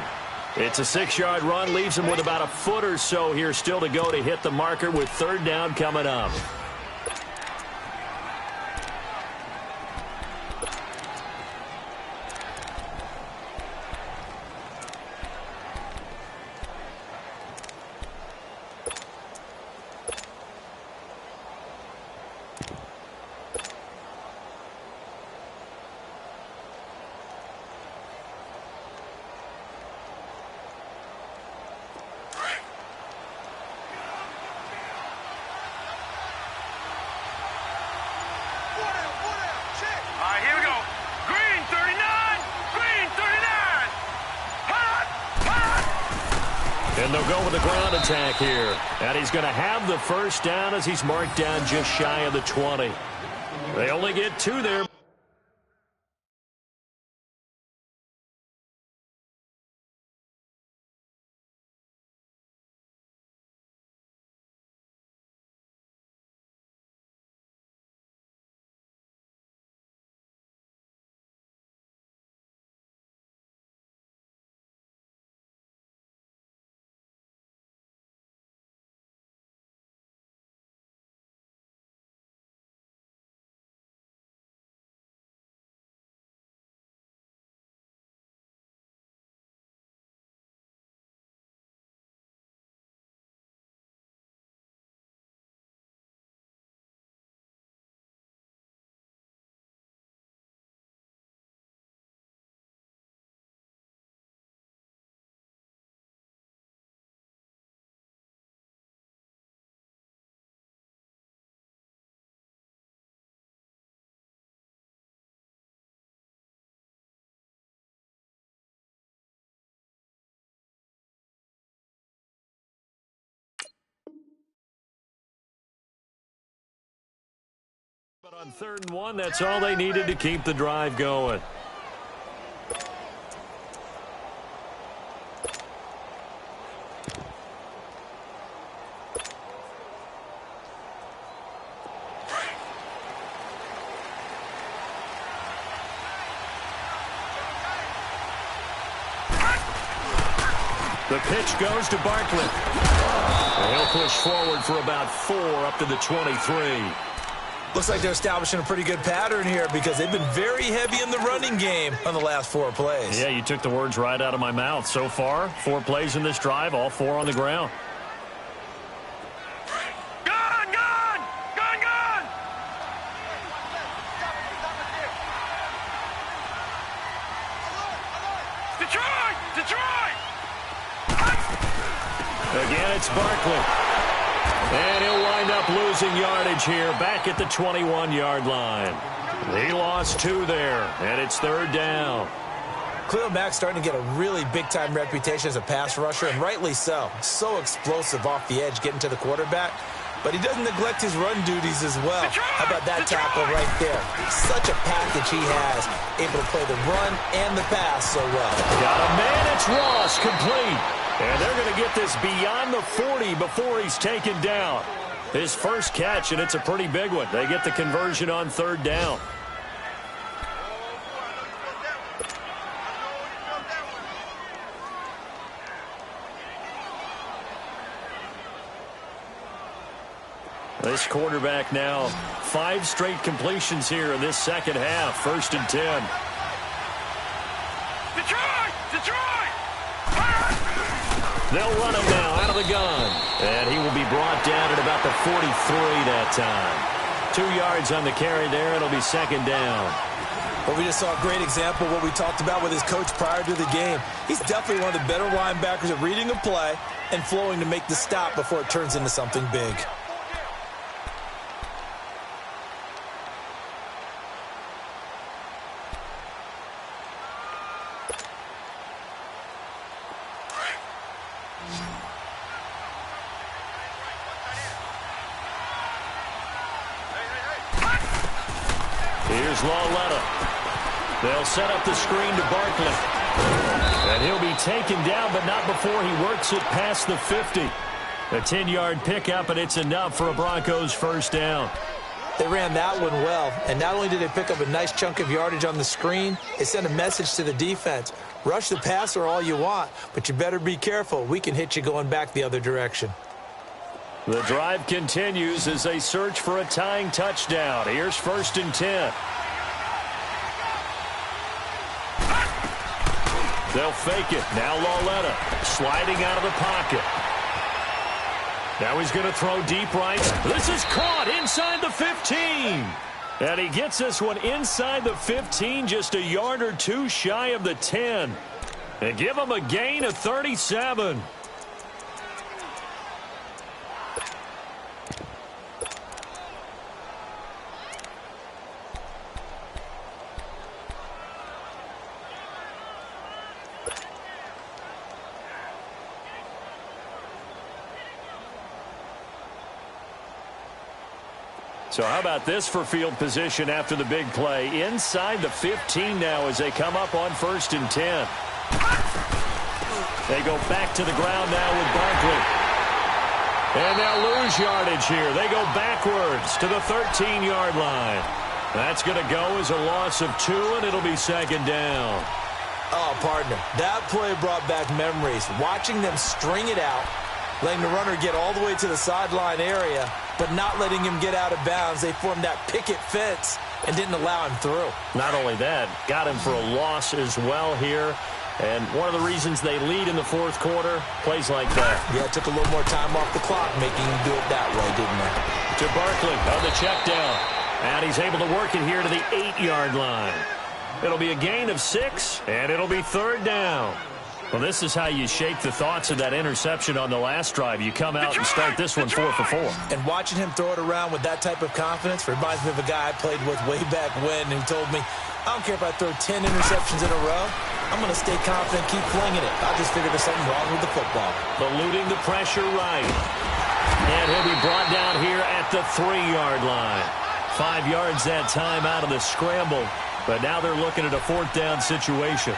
S1: It's a 6-yard run, leaves him with about a foot or so here still to go to hit the marker with 3rd down coming up. And they'll go with the ground attack here. And he's going to have the 1st down as he's marked down just shy of the 20. They only get 2 there. But on 3rd and 1, that's all they needed to keep the drive going. The pitch goes to Barkley. And he'll push forward for about 4 up to the 23.
S3: Looks like they're establishing a pretty good pattern here because they've been very heavy in the running game on the last 4 plays.
S1: Yeah, you took the words right out of my mouth. So far, 4 plays in this drive, all 4 on the ground.
S2: Gone, gone! Gone, gone! Detroit! Detroit!
S1: Again, it's Barkley. And he'll wind up losing yardage here back at the 21-yard line. He lost 2 there, and it's 3rd down.
S3: Khalil Mack's starting to get a really big-time reputation as a pass rusher, and rightly so. So explosive off the edge getting to the quarterback. But he doesn't neglect his run duties as well. How about that tackle right there? Such a package he has, able to play the run and the pass so well.
S1: Got a man, it's Ross, complete. And they're going to get this beyond the 40 before he's taken down. His first catch, and it's a pretty big one. They get the conversion on 3rd down. This quarterback now, 5 straight completions here in this second half. 1st and 10.
S2: Detroit! Detroit!
S1: They'll run him now out of the gun. And he will be brought down at about the 43 that time. 2 yards on the carry there. It'll be 2nd down.
S3: Well, we just saw a great example of what we talked about with his coach prior to the game. He's definitely one of the better linebackers at reading a play and flowing to make the stop before it turns into something big.
S1: Here's Lawletta. They'll set up the screen to Barkley. And he'll be taken down, but not before he works it past the 50. A 10-yard pickup, and it's enough for a Broncos 1st down.
S3: They ran that one well, and not only did they pick up a nice chunk of yardage on the screen, they sent a message to the defense. Rush the passer all you want, but you better be careful. We can hit you going back the other direction.
S1: The drive continues as they search for a tying touchdown. Here's 1st and 10. They'll fake it. Now Lawletta sliding out of the pocket. Now he's going to throw deep right. This is caught inside the 15. And he gets this one inside the 15, just a yard or 2 shy of the 10. And give him a gain of 37. So how about this for field position after the big play? Inside the 15 now as they come up on 1st and 10. They go back to the ground now with Barkley. And they'll lose yardage here. They go backwards to the 13-yard line. That's going to go as a loss of 2, and it'll be 2nd down.
S3: Oh, partner, that play brought back memories. Watching them string it out, letting the runner get all the way to the sideline area, but not letting him get out of bounds. They formed that picket fence and didn't allow him through.
S1: Not only that, got him for a loss as well here. And one of the reasons they lead in the 4th quarter, plays like that.
S3: Yeah, it took a little more time off the clock making him do it that way, didn't it?
S1: To Barkley on the check down. And he's able to work it here to the 8-yard line. It'll be a gain of 6, and it'll be 3rd down. Well, this is how you shake the thoughts of that interception on the last drive. You come out and start this one 4 for 4.
S3: And watching him throw it around with that type of confidence reminds me of a guy I played with way back when who told me, I don't care if I throw 10 interceptions in a row. I'm going to stay confident, keep flinging it. I just figured there's something wrong with the football.
S1: Eluding the pressure right. And he'll be brought down here at the 3-yard line. 5 yards that time out of the scramble, but now they're looking at a 4th down situation.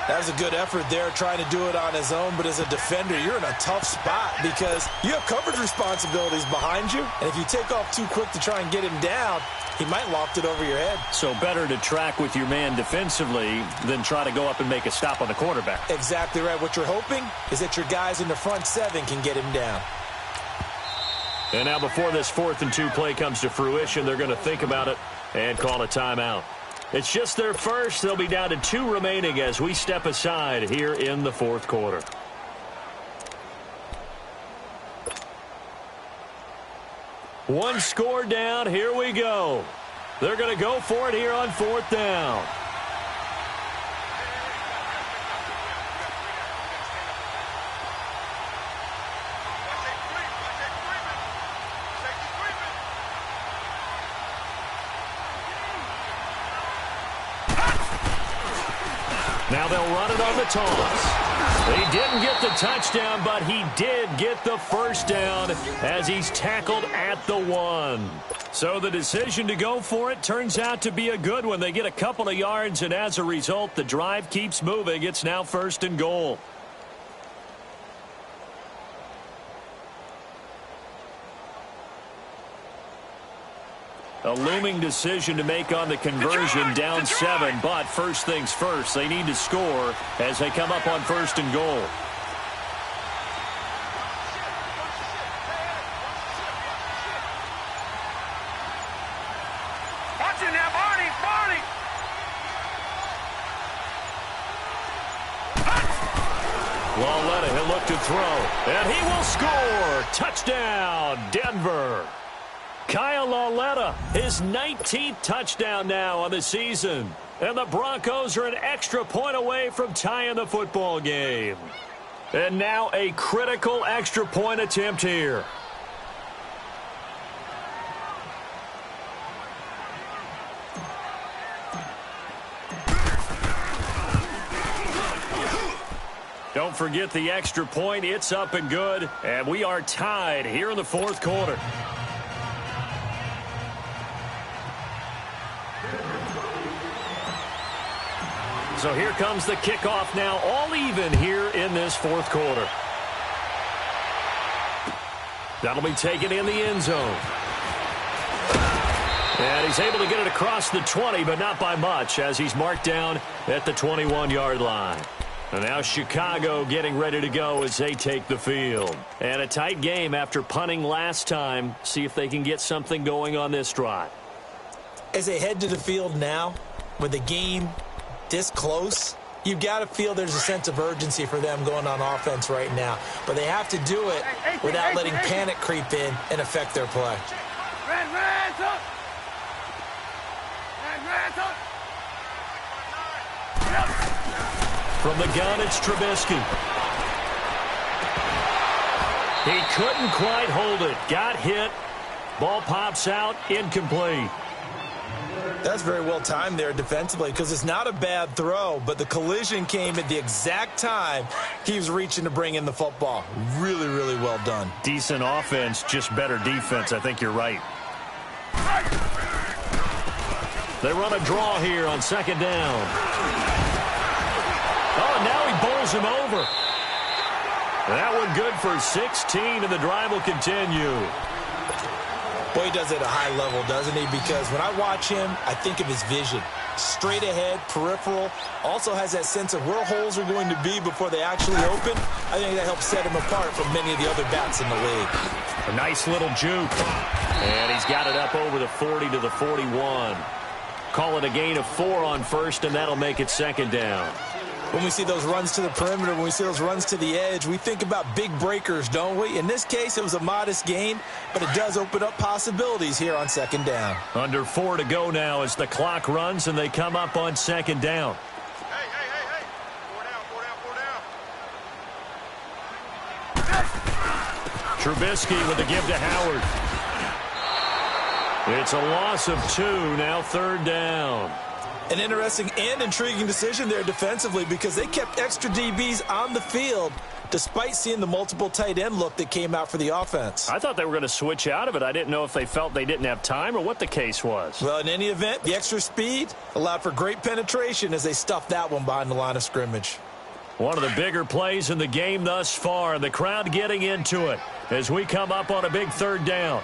S3: That was a good effort there, trying to do it on his own. But as a defender, you're in a tough spot because you have coverage responsibilities behind you. And if you take off too quick to try and get him down, he might loft it over your head.
S1: So better to track with your man defensively than try to go up and make a stop on the quarterback.
S3: Exactly right. What you're hoping is that your guys in the front 7 can get him down.
S1: And now before this 4th and 2 play comes to fruition, they're going to think about it and call a timeout. It's just their first. They'll be down to 2 remaining as we step aside here in the 4th quarter. One score down. Here we go. They're going to go for it here on 4th down. Now they'll run it on the toss. He didn't get the touchdown, but he did get the first down as he's tackled at the 1. So the decision to go for it turns out to be a good one. They get a couple of yards, and as a result, the drive keeps moving. It's now 1st and goal. A looming decision to make on the conversion, down 7, but first things first, they need to score as they come up on 1st and goal.
S2: Watch it now, Barney, Barney!
S1: Lauletta, he'll look to throw, and he will score! Touchdown, Denver! Kyle Lauletta, his 19th touchdown now on the season. And the Broncos are an extra point away from tying the football game. And now a critical extra point attempt here. Don't forget the extra point. It's up and good. And we are tied here in the 4th quarter. So here comes the kickoff now, all even here in this 4th quarter. That'll be taken in the end zone. And he's able to get it across the 20, but not by much, as he's marked down at the 21-yard line. And now Chicago getting ready to go as they take the field. And a tight game after punting last time. See if they can get something going on this drive.
S3: As they head to the field now, with the game this close, you've got to feel there's a sense of urgency for them going on offense right now. But they have to do it without letting panic creep in and affect their play.
S1: From the gun, it's Trubisky. He couldn't quite hold it. Got hit. Ball pops out. Incomplete.
S3: That's very well timed there defensively because it's not a bad throw, but the collision came at the exact time he was reaching to bring in the football. Really, really well done.
S1: Decent offense, just better defense. I think you're right. They run a draw here on 2nd down. Oh, now he bowls him over. That one good for 16, and the drive will continue.
S3: Boy, he does it at a high level, doesn't he? Because when I watch him, I think of his vision. Straight ahead, peripheral. Also has that sense of where holes are going to be before they actually open. I think that helps set him apart from many of the other bats in the league.
S1: A nice little juke. And he's got it up over the 40 to the 41. Call it a gain of 4 on 1st, and that'll make it 2nd down.
S3: When we see those runs to the perimeter, when we see those runs to the edge, we think about big breakers, don't we? In this case, it was a modest gain, but it does open up possibilities here on 2nd down.
S1: Under 4 to go now as the clock runs and they come up on 2nd down.
S2: Hey. 4 down.
S1: Trubisky with the give to Howard. It's a loss of 2, now 3rd down.
S3: An interesting and intriguing decision there defensively because they kept extra DBs on the field despite seeing the multiple tight end look that came out for the offense.
S1: I thought they were going to switch out of it. I didn't know if they felt they didn't have time or what the case was.
S3: Well, in any event, the extra speed allowed for great penetration as they stuffed that one behind the line of scrimmage.
S1: One of the bigger plays in the game thus far, and the crowd getting into it as we come up on a big third down.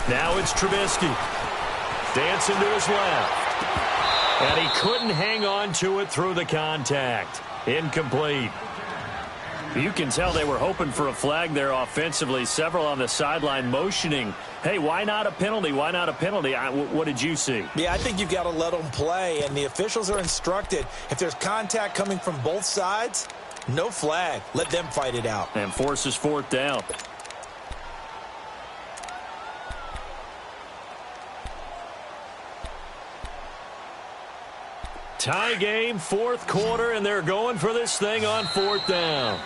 S1: Now it's Trubisky. Dancing to his left. And he couldn't hang on to it through the contact. Incomplete. You can tell they were hoping for a flag there offensively. Several on the sideline motioning, hey, why not a penalty? Why not a penalty? What did you see?
S3: Yeah, I think you've got to let them play, and the officials are instructed. If there's contact coming from both sides, no flag. Let them fight it out.
S1: And forces fourth down. Tie game, fourth quarter, and they're going for this thing on fourth down.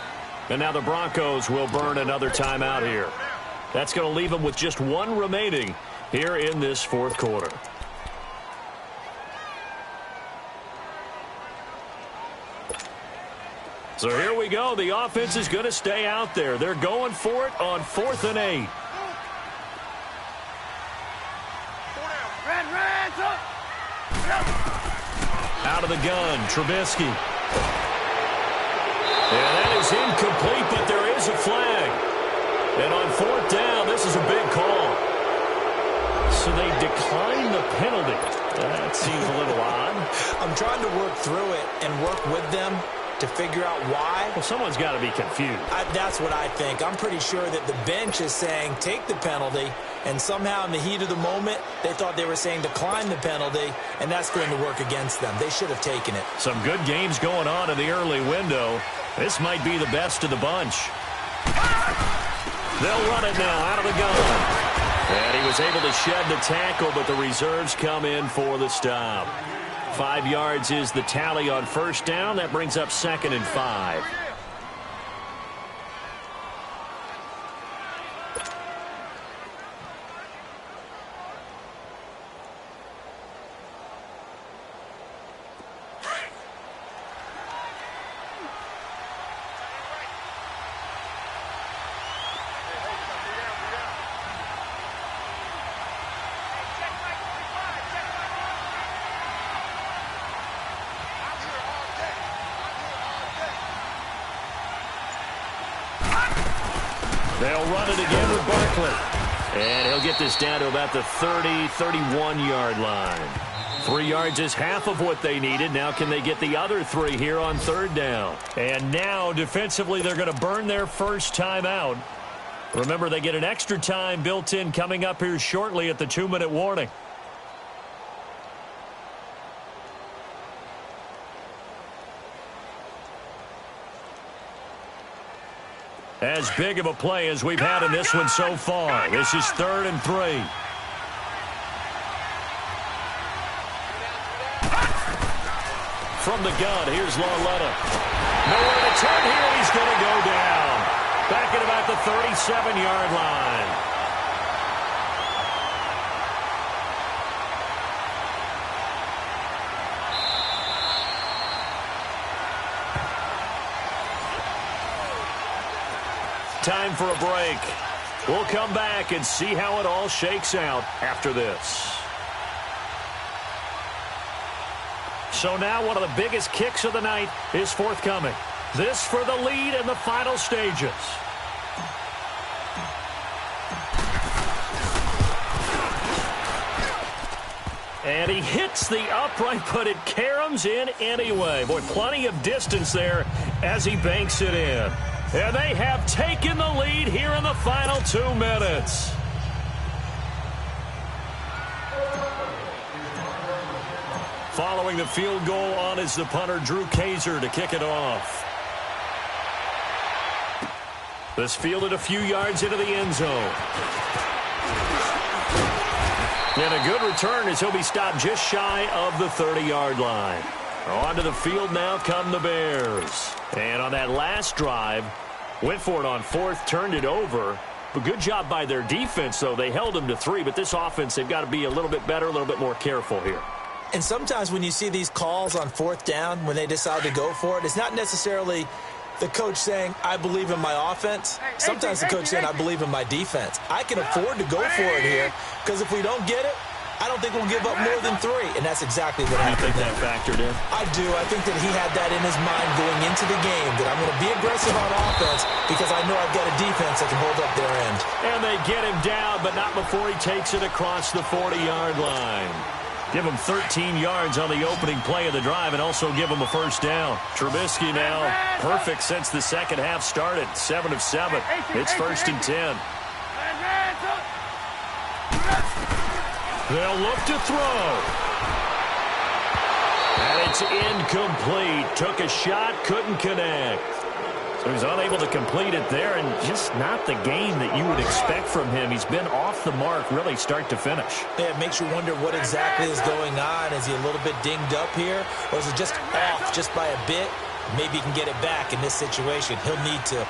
S1: And now the Broncos will burn another timeout here. That's going to leave them with just one remaining here in this fourth quarter. So here we go. The offense is going to stay out there. They're going for it on 4th and 8. Out of the gun, Trubisky. Yeah, that is incomplete, but there is a flag. And on fourth down, this is a big call. So they decline the penalty. That seems a little odd.
S3: I'm trying to work through it and work with them to figure out why.
S1: Well, someone's got to be confused.
S3: That's what I think. I'm pretty sure that the bench is saying take the penalty, and somehow in the heat of the moment, they thought they were saying decline the penalty, and that's going to work against them. They should have taken it.
S1: Some good games going on in the early window. This might be the best of the bunch. They'll run it now out of the gun. And he was able to shed the tackle, but the reserves come in for the stop. 5 yards is the tally on first down. That brings up 2nd and 5. They'll run it again with Barkley. And he'll get this down to about the 30, 31-yard line. 3 yards is half of what they needed. Now can they get the other 3 here on third down? And now defensively they're going to burn their first time out. Remember, they get an extra time built in coming up here shortly at the 2-minute warning. As big of a play as we've had in this one so far. This is 3rd and 3. From the gun, here's Lauletta. Nowhere to turn here. He's going to go down. Back at about the 37-yard line. Time for a break. We'll come back and see how it all shakes out after this. So now one of the biggest kicks of the night is forthcoming. This for the lead in the final stages. And he hits the upright, but it caroms in anyway. Boy, plenty of distance there as he banks it in. And they have taken the lead here in the final 2 minutes. Following the field goal on is the punter, Drew Kaiser, to kick it off. This fielded a few yards into the end zone. And a good return as he'll be stopped just shy of the 30-yard line. Onto the field now come the Bears. And on that last drive, Went for it on fourth, turned it over. But good job by their defense, though. They held them to 3, but this offense, they've got to be a little bit better, a little bit more careful here.
S3: And sometimes when you see these calls on fourth down, when they decide to go for it, it's not necessarily the coach saying, I believe in my offense. Sometimes the coach saying, I believe in my defense. I can afford to go for it here because if we don't get it, I don't think we'll give up more than 3. And that's exactly what happened.
S1: You think that factored in?
S3: I do. I think that he had that in his mind going into the game, that I'm going to be aggressive on offense because I know I've got a defense that can hold up their end.
S1: And they get him down, but not before he takes it across the 40-yard line. Give him 13 yards on the opening play of the drive and also give him a first down. Trubisky now perfect since the second half started. 7 of 7. It's 1st and 10. They'll look to throw. And it's incomplete. Took a shot, couldn't connect. So he's unable to complete it there, and just not the game that you would expect from him. He's been off the mark really start to finish.
S3: Yeah, it makes you wonder what exactly is going on. Is he a little bit dinged up here, or is it just off just by a bit? Maybe he can get it back in this situation. He'll need to.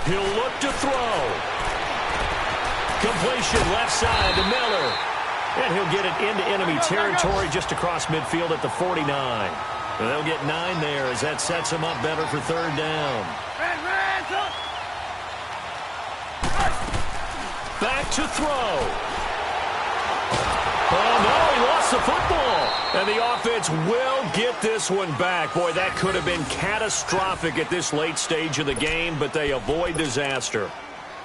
S1: He'll look to throw. Completion left side to Miller. And he'll get it into enemy territory just across midfield at the 49. And they'll get 9 there as that sets him up better for 3rd down. Back to throw. Oh, no, he lost the football. And the offense will get this one back. Boy, that could have been catastrophic at this late stage of the game, but they avoid disaster.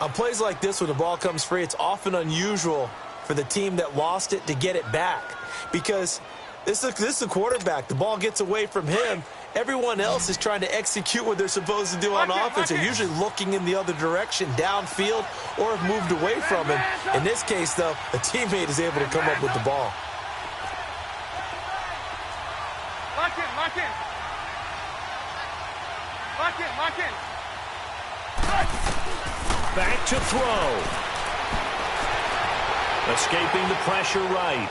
S3: On plays like this, when the ball comes free, it's often unusual for the team that lost it to get it back. Because this is a quarterback. The ball gets away from him. Everyone else is trying to execute what they're supposed to do on offense. They're usually looking in the other direction, downfield, or have moved away from him. In this case, though, a teammate is able to come up with the ball.
S2: Lock in, lock in. Lock in, lock in.
S1: Back to throw. Escaping the pressure right.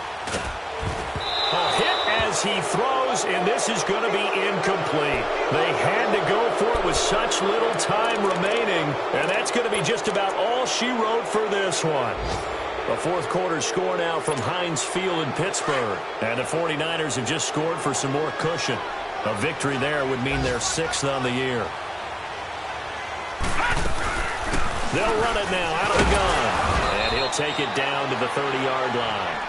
S1: A hit as he throws, and this is going to be incomplete. They had to go for it with such little time remaining, and that's going to be just about all she wrote for this one. The fourth quarter score now from Heinz Field in Pittsburgh, and the 49ers have just scored for some more cushion. A victory there would mean they're 6th on the year. They'll run it now out of the gun. And he'll take it down to the 30-yard line.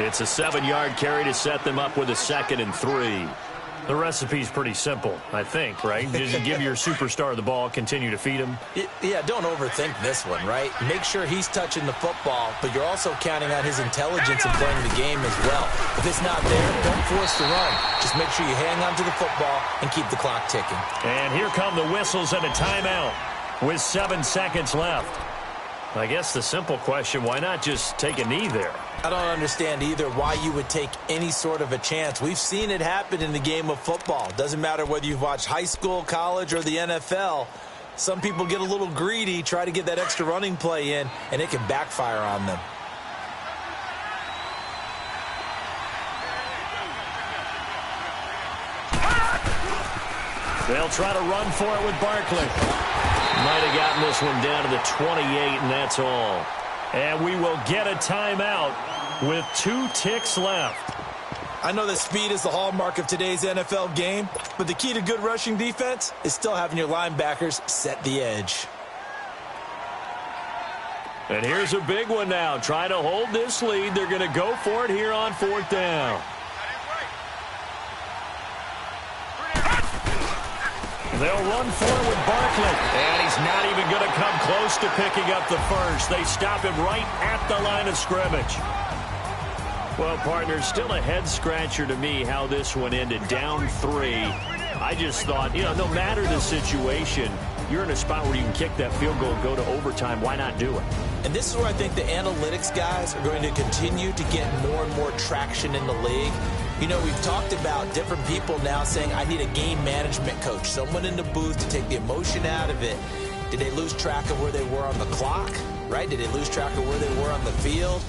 S1: It's a 7-yard carry to set them up with a 2nd and 3. The recipe's pretty simple, I think, right? Just give your superstar the ball, continue to feed him.
S3: Yeah, don't overthink this one, right? Make sure he's touching the football, but you're also counting on his intelligence in playing the game as well. If it's not there, don't force the run. Just make sure you hang on to the football and keep the clock ticking.
S1: And here come the whistles and a timeout with 7 seconds left. I guess the simple question, why not just take a knee there?
S3: I don't understand either why you would take any sort of a chance. We've seen it happen in the game of football. Doesn't matter whether you've watched high school, college, or the NFL. Some people get a little greedy, try to get that extra running play in, and it can backfire on them.
S1: They'll try to run for it with Barkley. Might have gotten this one down to the 28, and that's all. And we will get a timeout with 2 ticks left.
S3: I know that speed is the hallmark of today's NFL game, but the key to good rushing defense is still having your linebackers set the edge.
S1: And here's a big one now. Trying to hold this lead. They're going to go for it here on 4th down. They'll run for it with Barkley. And he's not even going to come close to picking up the first. They stop him right at the line of scrimmage. Well, partners, still a head-scratcher to me how this one ended. Down 3. I just thought, no matter the situation, you're in a spot where you can kick that field goal, go to overtime. Why not do it?
S3: And this is where I think the analytics guys are going to continue to get more and more traction in the league. We've talked about different people now saying, I need a game management coach, someone in the booth to take the emotion out of it. Did they lose track of where they were on the clock, right? Did they lose track of where they were on the field?